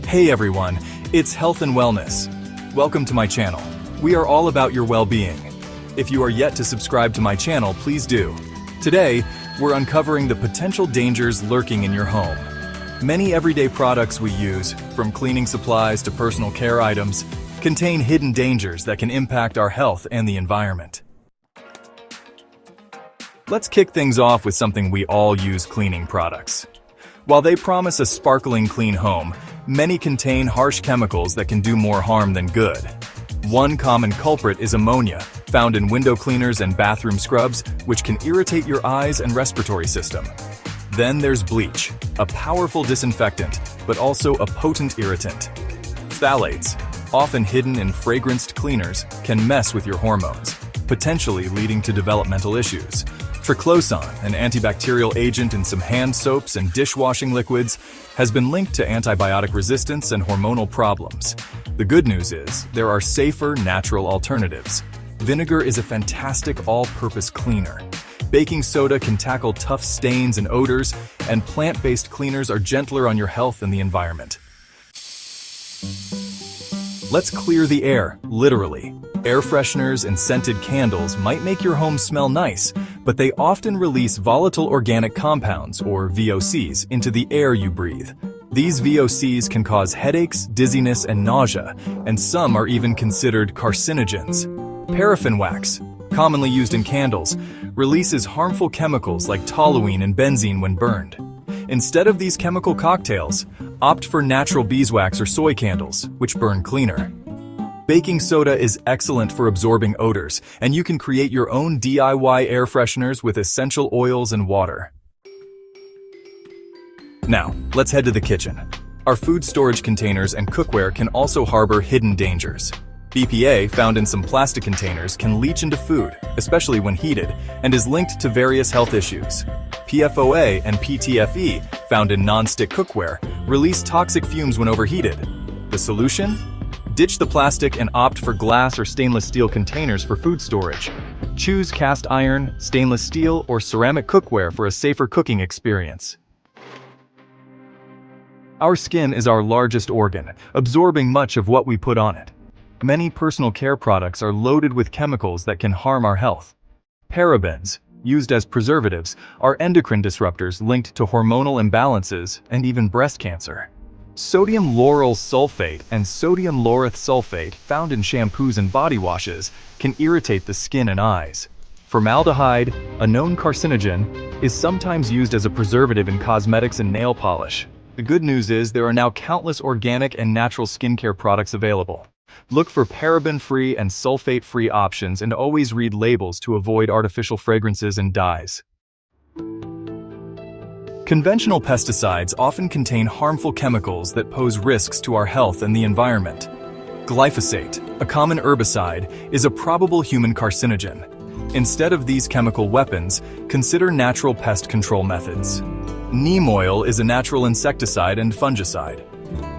Hey everyone, it's health and wellness. Welcome to my channel. We are all about your well-being. If you are yet to subscribe to my channel, please do. Today, we're uncovering the potential dangers lurking in your home. Many everyday products we use, from cleaning supplies to personal care items, contain hidden dangers that can impact our health and the environment. Let's kick things off with something we all use: cleaning products. While they promise a sparkling clean home, many contain harsh chemicals that can do more harm than good. One common culprit is ammonia, found in window cleaners and bathroom scrubs, which can irritate your eyes and respiratory system. Then there's bleach, a powerful disinfectant, but also a potent irritant. Phthalates, often hidden in fragranced cleaners, can mess with your hormones, potentially leading to developmental issues. Triclosan, an antibacterial agent in some hand soaps and dishwashing liquids, has been linked to antibiotic resistance and hormonal problems. The good news is, there are safer, natural alternatives. Vinegar is a fantastic all-purpose cleaner. Baking soda can tackle tough stains and odors, and plant-based cleaners are gentler on your health and the environment. Let's clear the air, literally. Air fresheners and scented candles might make your home smell nice, but they often release volatile organic compounds, or VOCs, into the air you breathe. These VOCs can cause headaches, dizziness, and nausea, and some are even considered carcinogens. Paraffin wax, commonly used in candles, releases harmful chemicals like toluene and benzene when burned. Instead of these chemical cocktails, opt for natural beeswax or soy candles, which burn cleaner. Baking soda is excellent for absorbing odors, and you can create your own DIY air fresheners with essential oils and water. Now, let's head to the kitchen. Our food storage containers and cookware can also harbor hidden dangers. BPA, found in some plastic containers, can leach into food, especially when heated, and is linked to various health issues. PFOA and PTFE, found in non-stick cookware, release toxic fumes when overheated. The solution? Ditch the plastic and opt for glass or stainless steel containers for food storage. Choose cast iron, stainless steel, or ceramic cookware for a safer cooking experience. Our skin is our largest organ, absorbing much of what we put on it. Many personal care products are loaded with chemicals that can harm our health. Parabens, used as preservatives, are endocrine disruptors linked to hormonal imbalances and even breast cancer. Sodium lauryl sulfate and sodium laureth sulfate, found in shampoos and body washes, can irritate the skin and eyes. Formaldehyde, a known carcinogen, is sometimes used as a preservative in cosmetics and nail polish. The good news is there are now countless organic and natural skincare products available. Look for paraben-free and sulfate-free options, and always read labels to avoid artificial fragrances and dyes. Conventional pesticides often contain harmful chemicals that pose risks to our health and the environment. Glyphosate, a common herbicide, is a probable human carcinogen. Instead of these chemical weapons, consider natural pest control methods. Neem oil is a natural insecticide and fungicide.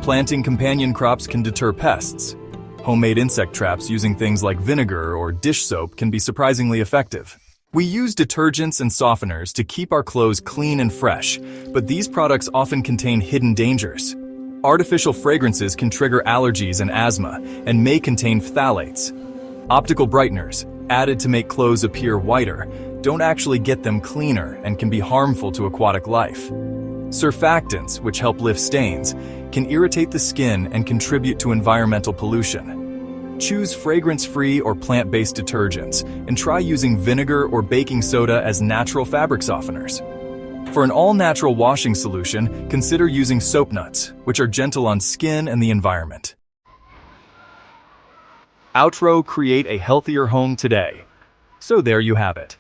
Planting companion crops can deter pests. Homemade insect traps using things like vinegar or dish soap can be surprisingly effective. We use detergents and softeners to keep our clothes clean and fresh, but these products often contain hidden dangers. Artificial fragrances can trigger allergies and asthma, and may contain phthalates. Optical brighteners, added to make clothes appear whiter, don't actually get them cleaner and can be harmful to aquatic life. Surfactants, which help lift stains, can irritate the skin and contribute to environmental pollution. Choose fragrance-free or plant-based detergents, and try using vinegar or baking soda as natural fabric softeners. For an all-natural washing solution, consider using soap nuts, which are gentle on skin and the environment. Outro: create a healthier home today. So there you have it.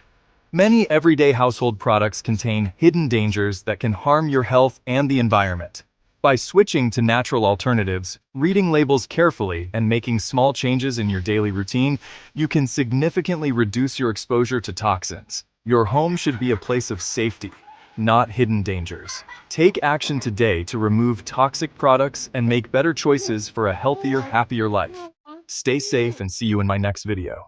Many everyday household products contain hidden dangers that can harm your health and the environment. By switching to natural alternatives, reading labels carefully, and making small changes in your daily routine, you can significantly reduce your exposure to toxins. Your home should be a place of safety, not hidden dangers. Take action today to remove toxic products and make better choices for a healthier, happier life. Stay safe and see you in my next video.